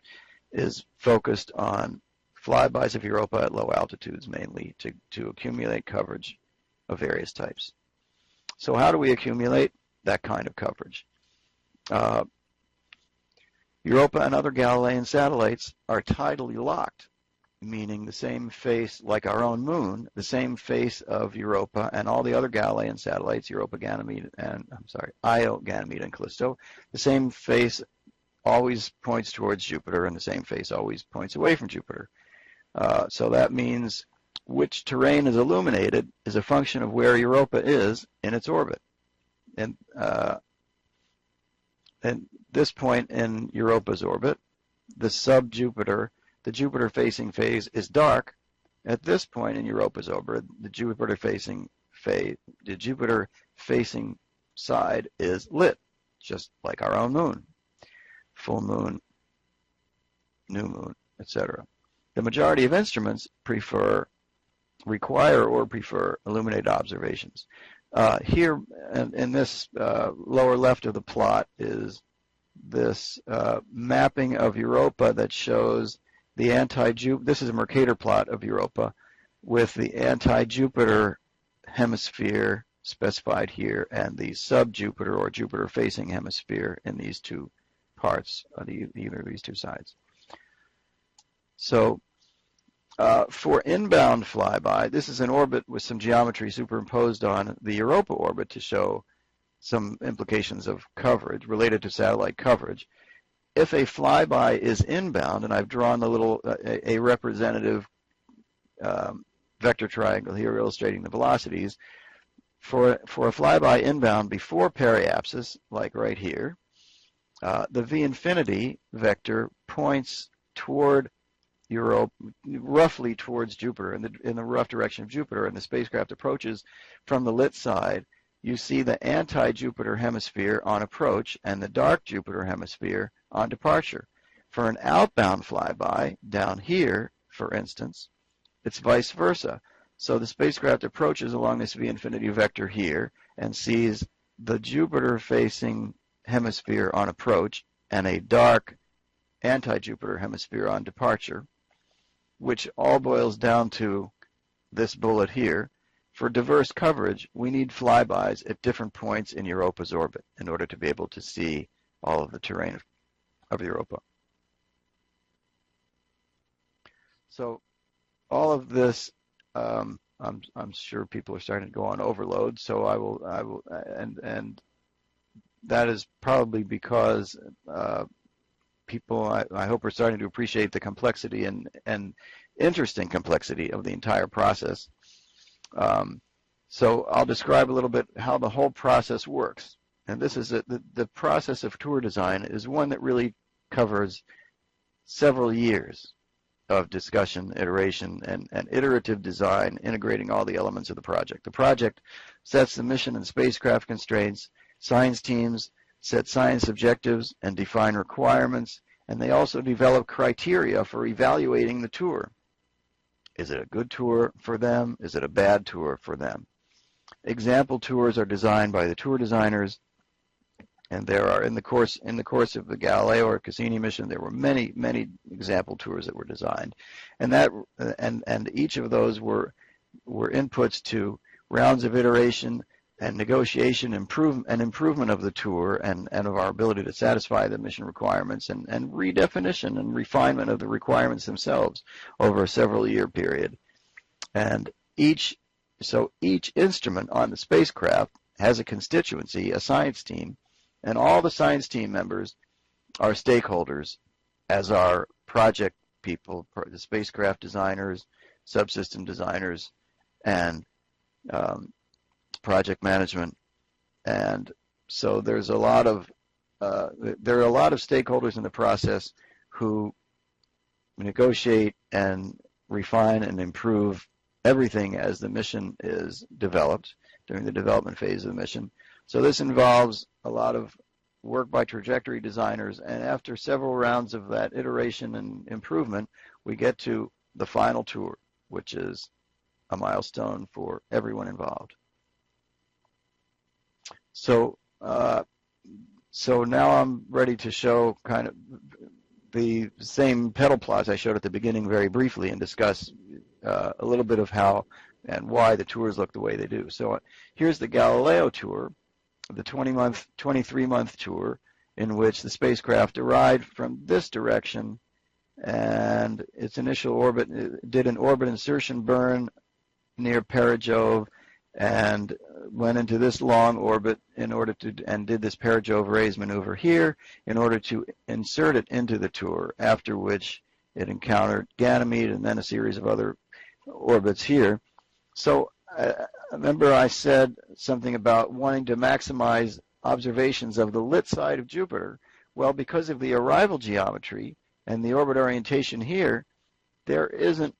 is focused on flybys of Europa at low altitudes mainly to accumulate coverage of various types. So how do we accumulate that kind of coverage? Europa and other Galilean satellites are tidally locked, meaning the same face, like our own moon, the same face of Europa and all the other Galilean satellites, Europa, Ganymede, Io, Ganymede, and Callisto, the same face always points towards Jupiter and the same face always points away from Jupiter. So that means which terrain is illuminated is a function of where Europa is in its orbit. And at this point in Europa's orbit, the sub-Jupiter, the Jupiter-facing phase is dark. At this point in Europa's orbit, the Jupiter-facing side is lit, just like our own moon, full moon, new moon, etc. The majority of instruments require or prefer illuminated observations. Here in this lower left of the plot is this mapping of Europa that shows the this is a Mercator plot of Europa with the anti-Jupiter hemisphere specified here and the sub-Jupiter or Jupiter-facing hemisphere in these two parts of either of these two sides. So for inbound flyby, this is an orbit with some geometry superimposed on the Europa orbit to show some implications of coverage related to satellite coverage. If a flyby is inbound, and I've drawn a representative vector triangle here illustrating the velocities, for a flyby inbound before periapsis, like right here, the v infinity vector points toward Europa, roughly towards Jupiter, in the rough direction of Jupiter, and the spacecraft approaches from the lit side, you see the anti-Jupiter hemisphere on approach and the dark Jupiter hemisphere on departure. For an outbound flyby down here, for instance, it's vice versa. So the spacecraft approaches along this V-infinity vector here and sees the Jupiter-facing hemisphere on approach and a dark anti-Jupiter hemisphere on departure, which all boils down to this bullet here. For diverse coverage, we need flybys at different points in Europa's orbit in order to be able to see all of the terrain of Europa. So all of this, I'm sure people are starting to go on overload. So I will, and that is probably because people, I hope, are starting to appreciate the complexity and interesting complexity of the entire process. So I'll describe a little bit how the whole process works. And this is the process of tour design is one that really covers several years of discussion, iteration, and iterative design, integrating all the elements of the project. The project sets the mission and spacecraft constraints. Science teams set science objectives and define requirements, and they also develop criteria for evaluating the tour. Is it a good tour for them? Is it a bad tour for them? Example tours are designed by the tour designers, and there are in the course of the Galileo or Cassini mission, there were many example tours that were designed, and each of those were inputs to rounds of iteration and negotiation, improvement of the tour and of our ability to satisfy the mission requirements, and redefinition and refinement of the requirements themselves over a several-year period. And each instrument on the spacecraft has a constituency, a science team, and all the science team members are stakeholders, as are project people, the spacecraft designers, subsystem designers, and project management. And so there's a lot of there are a lot of stakeholders in the process who negotiate and refine and improve everything as the mission is developed during the development phase of the mission. So this involves a lot of work by trajectory designers, and after several rounds of that iteration and improvement, we get to the final tour, which is a milestone for everyone involved. So now I'm ready to show kind of the same pedal plots I showed at the beginning very briefly and discuss a little bit of how and why the tours look the way they do. So here's the Galileo tour, the 23-month tour, in which the spacecraft arrived from this direction, and its initial orbit did an orbit insertion burn near Perigove, and went into this long orbit and did this Perigove raise maneuver here in order to insert it into the tour, after which it encountered Ganymede and then a series of other orbits here. So remember I said something about wanting to maximize observations of the lit side of Jupiter. Well, because of the arrival geometry and the orbit orientation here, there isn't,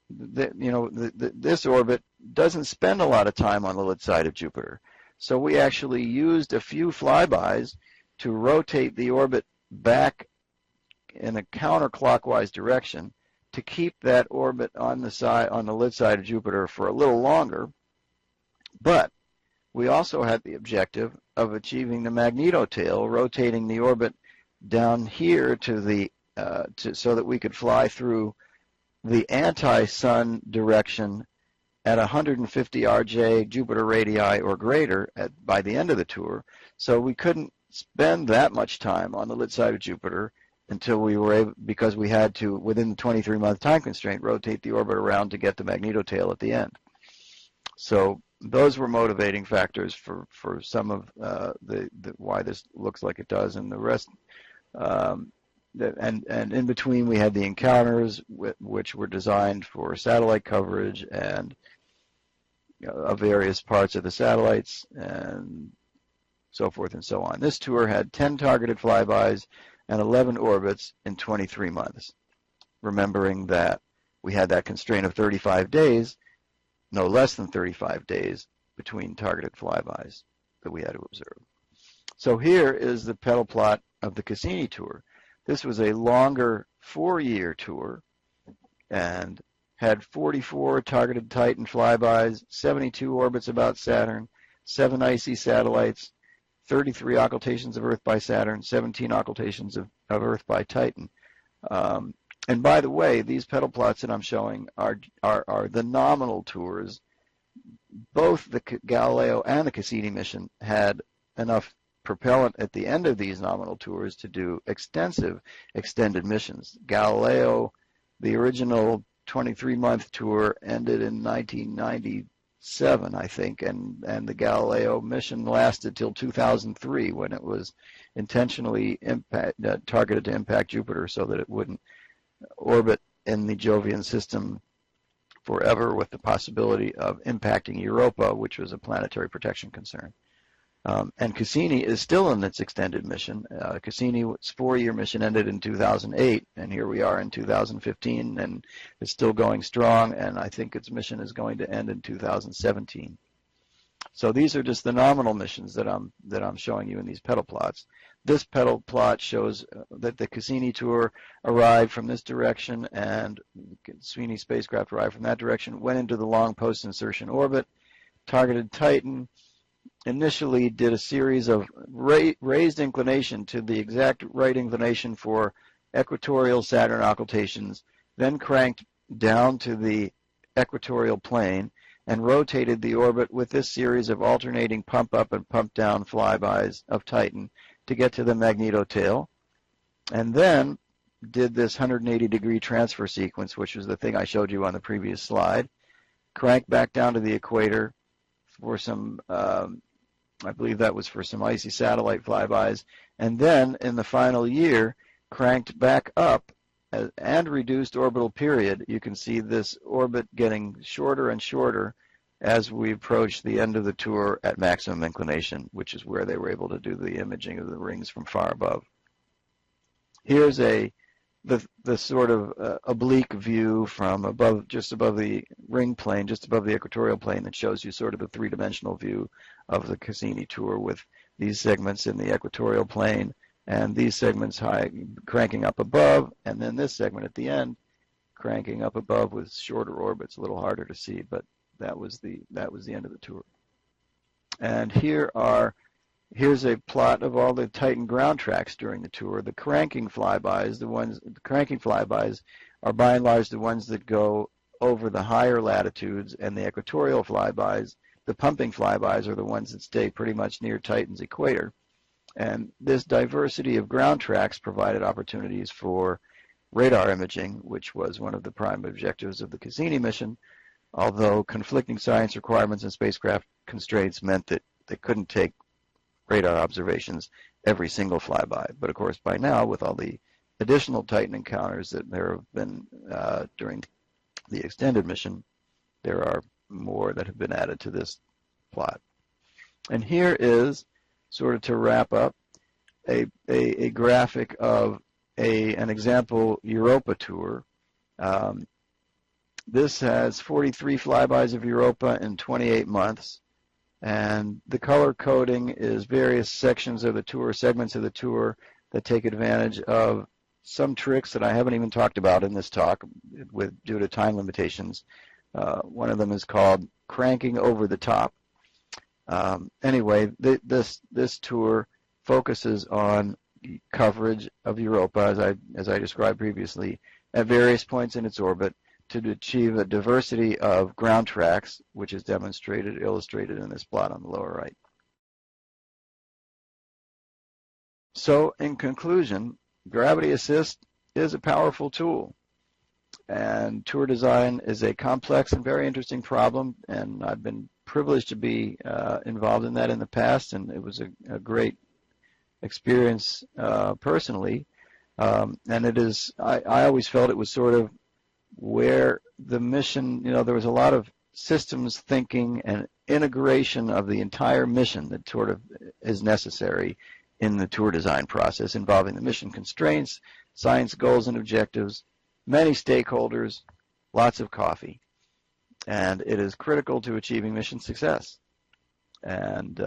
this orbit doesn't spend a lot of time on the lit side of Jupiter. So we actually used a few flybys to rotate the orbit back in a counterclockwise direction to keep that orbit on the lit side of Jupiter for a little longer. But we also had the objective of achieving the magnetotail, rotating the orbit down here to the so that we could fly through the anti-sun direction at 150 RJ Jupiter radii or greater by the end of the tour. So we couldn't spend that much time on the lit side of Jupiter until we were able, because we had to, within the 23-month time constraint, rotate the orbit around to get the magnetotail at the end. So those were motivating factors for some of why this looks like it does, and the rest. And in between, we had the encounters, which were designed for satellite coverage and of various parts of the satellites and so forth and so on. This tour had 10 targeted flybys and 11 orbits in 23 months. remembering that we had that constraint of 35 days, no less than 35 days between targeted flybys that we had to observe. So here is the pedal plot of the Cassini tour. This was a longer 4-year tour and had 44 targeted Titan flybys, 72 orbits about Saturn, 7 icy satellites, 33 occultations of Earth by Saturn, 17 occultations of Earth by Titan. And by the way, these pedal plots that I'm showing are the nominal tours. Both the Galileo and the Cassini mission had enough propellant at the end of these nominal tours to do extensive extended missions. Galileo, the original 23-month tour, ended in 1997, I think, and the Galileo mission lasted till 2003 when it was intentionally targeted to impact Jupiter so that it wouldn't orbit in the Jovian system forever, with the possibility of impacting Europa, which was a planetary protection concern. And Cassini is still in its extended mission. Cassini's 4-year mission ended in 2008, and here we are in 2015, and it's still going strong, and I think its mission is going to end in 2017. So these are just the nominal missions that I'm showing you in these pedal plots. This pedal plot shows that the Cassini tour arrived from this direction, and Cassini spacecraft arrived from that direction, went into the long post-insertion orbit, targeted Titan, initially did a series of raised inclination to the exact right inclination for equatorial Saturn occultations, then cranked down to the equatorial plane and rotated the orbit with this series of alternating pump up and pump down flybys of Titan to get to the magnetotail, and then did this 180-degree transfer sequence, which was the thing I showed you on the previous slide, cranked back down to the equator for some, I believe that was for some icy satellite flybys, and then in the final year cranked back up and reduced orbital period. You can see this orbit getting shorter and shorter as we approach the end of the tour at maximum inclination, which is where they were able to do the imaging of the rings from far above. Here's the sort of oblique view from above, just above the ring plane, just above the equatorial plane, that shows you sort of a three-dimensional view of the Cassini tour, with these segments in the equatorial plane and these segments cranking up above, and then this segment at the end cranking up above with shorter orbits, a little harder to see, but that was the end of the tour. And here's a plot of all the Titan ground tracks during the tour. The cranking flybys are by and large the ones that go over the higher latitudes, and the equatorial flybys, the pumping flybys, are the ones that stay pretty much near Titan's equator. And this diversity of ground tracks provided opportunities for radar imaging, which was one of the prime objectives of the Cassini mission, although conflicting science requirements and spacecraft constraints meant that they couldn't take radar observations every single flyby. But of course, by now, with all the additional Titan encounters that there have been during the extended mission, there are more that have been added to this plot. And here is, sort of to wrap up, a graphic of an example Europa tour. This has 43 flybys of Europa in 28 months, and the color coding is various sections of the tour, segments of the tour that take advantage of some tricks that I haven't even talked about in this talk due to time limitations. One of them is called cranking over the top. Anyway, this tour focuses on coverage of Europa, as I described previously, at various points in its orbit, to achieve a diversity of ground tracks, which is illustrated in this plot on the lower right. So, in conclusion, gravity assist is a powerful tool, and tour design is a complex and very interesting problem, and I've been privileged to be involved in that in the past, and it was a great experience personally, and it is, I always felt it was sort of where the mission, there was a lot of systems thinking and integration of the entire mission that sort of is necessary in the tour design process, involving the mission constraints, science goals and objectives, many stakeholders, lots of coffee. And it is critical to achieving mission success. And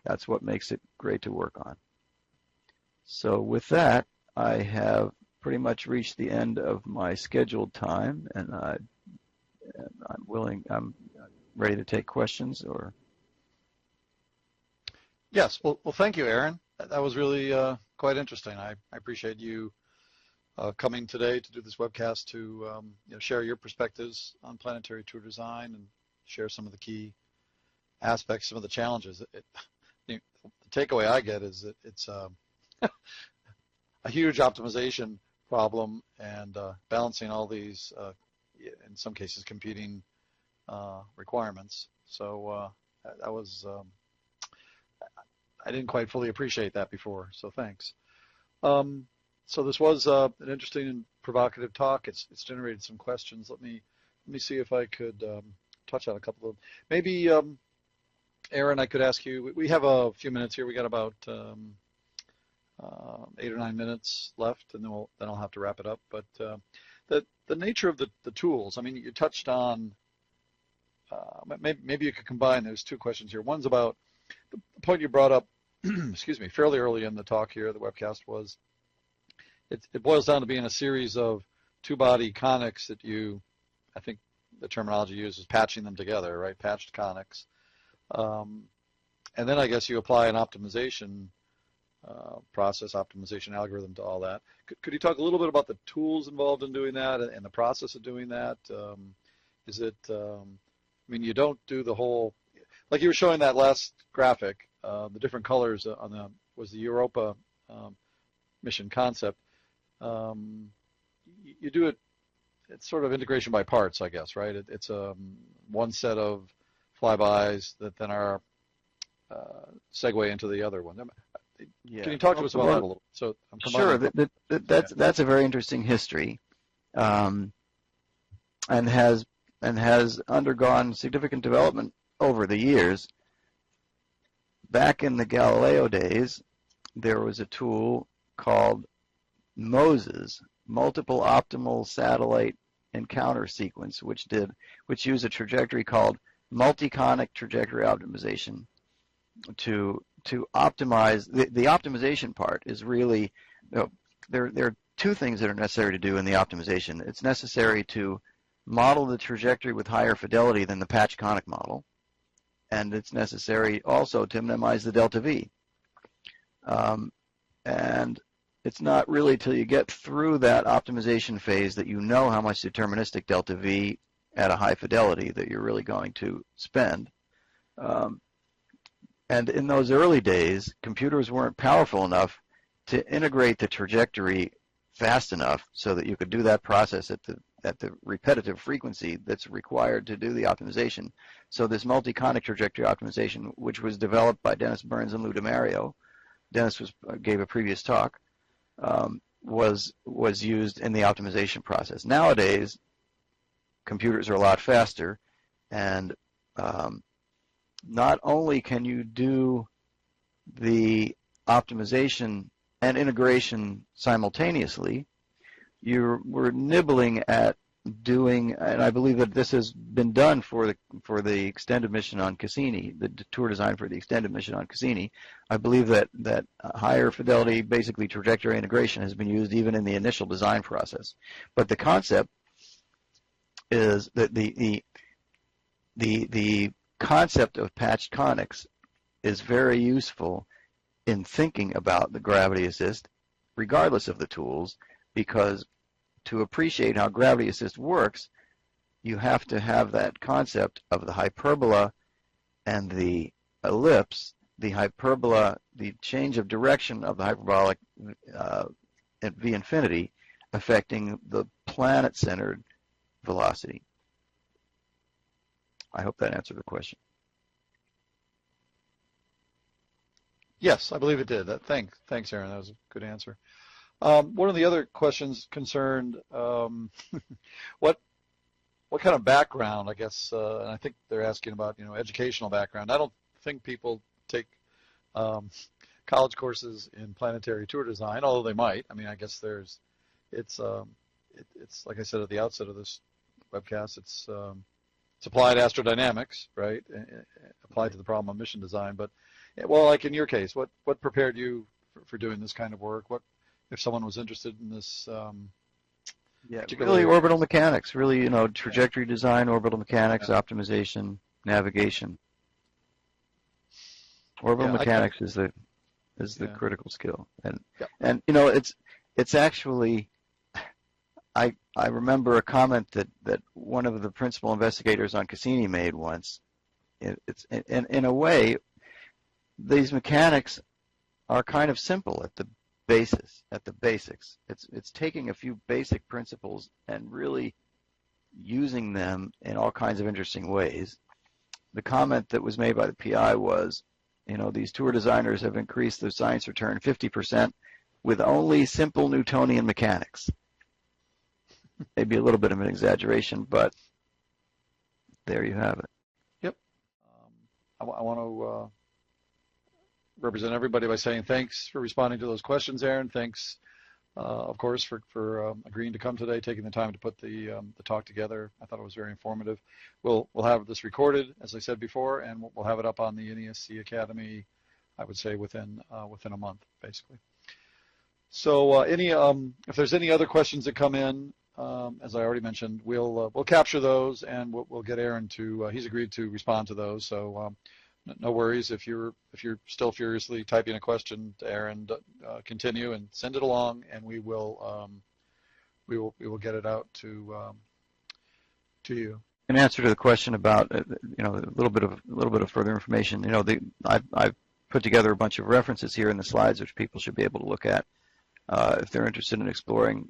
that's what makes it great to work on. So with that, I have pretty much reached the end of my scheduled time, and I'm ready to take questions. Or Yes, well, thank you, Aaron. That was really quite interesting. I appreciate you coming today to do this webcast to share your perspectives on planetary tour design and share some of the key aspects, some of the challenges. The takeaway I get is that it's a huge optimization problem, and balancing all these, in some cases, competing requirements. So that was, I didn't quite fully appreciate that before, so thanks. So this was an interesting and provocative talk. It's generated some questions. Let me see if I could touch on a couple of, maybe, Aaron, I could ask you, we have a few minutes here. We got about 8 or 9 minutes left, and then I'll have to wrap it up. But the nature of the tools, I mean, you touched on, maybe you could combine those two questions here. One's about the point you brought up, excuse me, fairly early in the talk here, the webcast was, it boils down to being a series of two-body conics that I think the terminology used is patching them together, right? Patched conics. And then I guess you apply an optimization process, optimization algorithm to all that. Could you talk a little bit about the tools involved in doing that and the process of doing that? Is it, I mean, you don't do the whole, like you were showing that last graphic, the different colors was the Europa mission concept. You do it, it's sort of integration by parts, I guess, right? It's one set of flybys that then are segue into the other one. yeah. Can you talk to us about that a little? So sure, that's a very interesting history, and has undergone significant development over the years. Back in the Galileo days, there was a tool called MOSES, Multiple Optimal Satellite Encounter Sequence, which used a trajectory called multi-conic trajectory optimization to optimize. The optimization part is really, there are two things that are necessary to do in the optimization. It's necessary to model the trajectory with higher fidelity than the patch conic model, and it's necessary also to minimize the delta V. And it's not really till you get through that optimization phase that you know how much deterministic delta V at a high fidelity that you're really going to spend. And in those early days, computers weren't powerful enough to integrate the trajectory fast enough so that you could do that process at the repetitive frequency that's required to do the optimization. So this multi-conic trajectory optimization, which was developed by Dennis Burns and Lou DeMario, Dennis gave a previous talk, was used in the optimization process. Nowadays, computers are a lot faster, and not only can you do the optimization and integration simultaneously, we're nibbling at doing, and I believe that this has been done for the extended mission on Cassini, the tour design for the extended mission on Cassini. I believe that higher fidelity, basically trajectory integration, has been used even in the initial design process. But the concept is that the concept of patched conics is very useful in thinking about the gravity assist, regardless of the tools, because to appreciate how gravity assist works, you have to have that concept of the hyperbola and the ellipse, the hyperbola, the change of direction of the hyperbolic at v infinity affecting the planet-centered velocity. I hope that answered the question. Yes, I believe it did. Thanks, Aaron. That was a good answer. One of the other questions concerned what kind of background, I guess, and I think they're asking about, educational background. I don't think people take college courses in planetary tour design, although they might. I mean, I guess it's it's like I said at the outset of this webcast, it's applied astrodynamics, right? Applied to the problem of mission design. But, well, like in your case, what prepared you for doing this kind of work? What, if someone was interested in this? Really orbital mechanics, really, trajectory design, orbital mechanics, optimization, navigation. Orbital mechanics is the critical skill, and it's actually, I remember a comment that one of the principal investigators on Cassini made once. It's in a way, these mechanics are kind of simple at the basics. It's taking a few basic principles and really using them in all kinds of interesting ways. The comment that was made by the PI was, these tour designers have increased their science return 50% with only simple Newtonian mechanics. Maybe a little bit of an exaggeration, but there you have it. Yep. I want to represent everybody by saying thanks for responding to those questions, Aaron. Thanks, of course, for agreeing to come today, taking the time to put the talk together. I thought it was very informative. We'll have this recorded, as I said before, and we'll have it up on the NESC Academy, I would say within a month, basically. So if there's any other questions that come in, as I already mentioned, we'll capture those, and we'll get Aaron to. He's agreed to respond to those. So no worries if you're still furiously typing a question to Aaron. Continue and send it along, and we will get it out to you. In answer to the question about a little bit of further information, I've put together a bunch of references here in the slides, which people should be able to look at if they're interested in exploring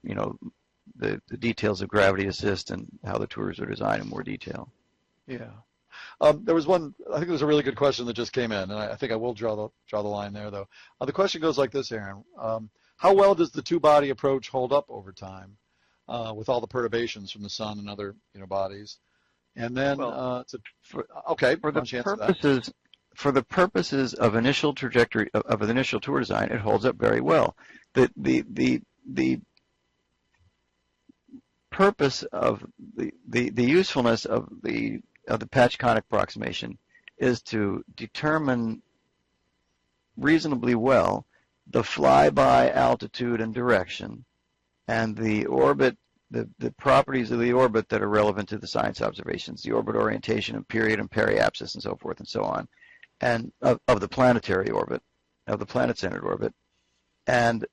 the details of gravity assist and how the tours are designed in more detail. Yeah. There was one, I think it was a really good question that just came in, and I think I will draw the line there, though. The question goes like this, Aaron. How well does the two-body approach hold up over time with all the perturbations from the sun and other bodies? And then, for the purposes of initial trajectory of the initial tour design, it holds up very well. The purpose of the usefulness of the patch conic approximation is to determine reasonably well the flyby altitude and direction and the orbit, the properties of the orbit that are relevant to the science observations, the orbit orientation and period and periapsis and so forth and so on, and of the planetary orbit, of the planet-centered orbit, and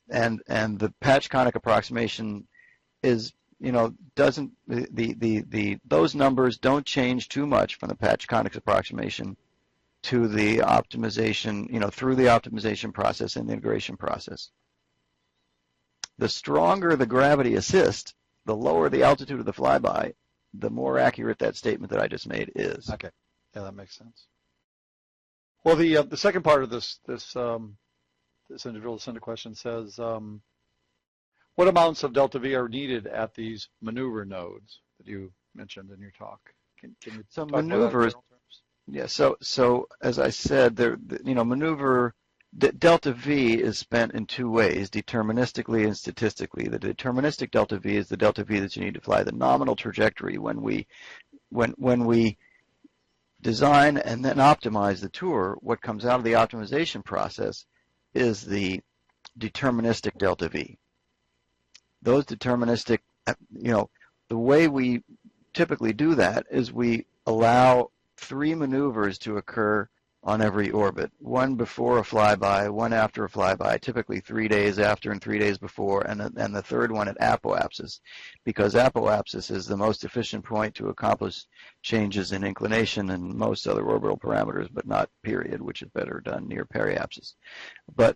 the patch conic approximation is doesn't those numbers don't change too much from the patch conics approximation to the optimization, through the optimization process and the integration process. The stronger the gravity assist, the lower the altitude of the flyby, the more accurate that statement that I just made is. Okay, yeah, that makes sense. Well, the second part of this individual sent a question says, what amounts of delta V are needed at these maneuver nodes that you mentioned in your talk? Can you talk maneuvers? About that? Yeah. So as I said, maneuver delta V is spent in two ways: deterministically and statistically. The deterministic delta V is the delta V that you need to fly the nominal trajectory when we design and then optimize the tour. What comes out of the optimization process is the deterministic delta V. Those deterministic, the way we typically do that is we allow 3 maneuvers to occur on every orbit, one before a flyby, one after a flyby, typically 3 days after and 3 days before, and the third one at apoapsis, because apoapsis is the most efficient point to accomplish changes in inclination and most other orbital parameters, but not period, which is better done near periapsis. But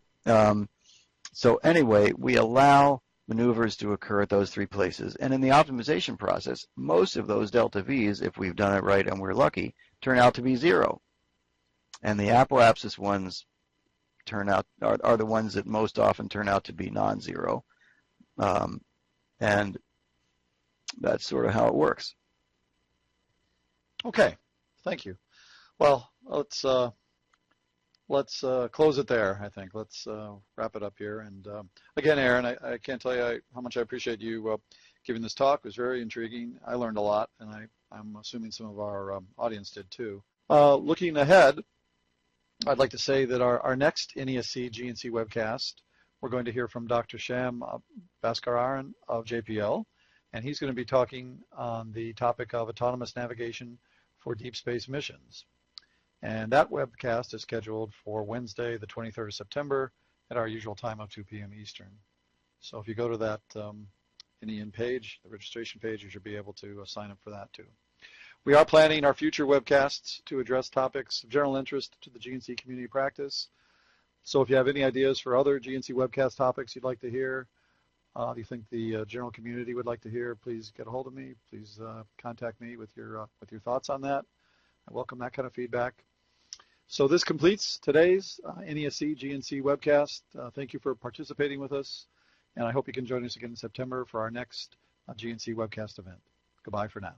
so anyway, we allow maneuvers to occur at those 3 places. And in the optimization process, most of those delta V's, if we've done it right and we're lucky, turn out to be 0. And the apoapsis ones are the ones that most often turn out to be non-zero. And that's sort of how it works. Okay, thank you. Well, we'll let's close it there, I think. Let's wrap it up here. And again, Aaron, I can't tell you how much I appreciate you giving this talk. It was very intriguing. I learned a lot, and I'm assuming some of our audience did too. Looking ahead, I'd like to say that our next NESC GNC webcast, we're going to hear from Dr. Sham Bhaskararan of JPL, and he's going to be talking on the topic of autonomous navigation for deep space missions. And that webcast is scheduled for Wednesday, the 23rd of September at our usual time of 2 p.m. Eastern. So if you go to that NEN page, the registration page, you should be able to sign up for that too. We are planning our future webcasts to address topics of general interest to the GNC community practice. So if you have any ideas for other GNC webcast topics you'd like to hear, you think the general community would like to hear, please get a hold of me. Please contact me with your thoughts on that. I welcome that kind of feedback. So this completes today's NESC GNC webcast. Thank you for participating with us, and I hope you can join us again in September for our next GNC webcast event. Goodbye for now.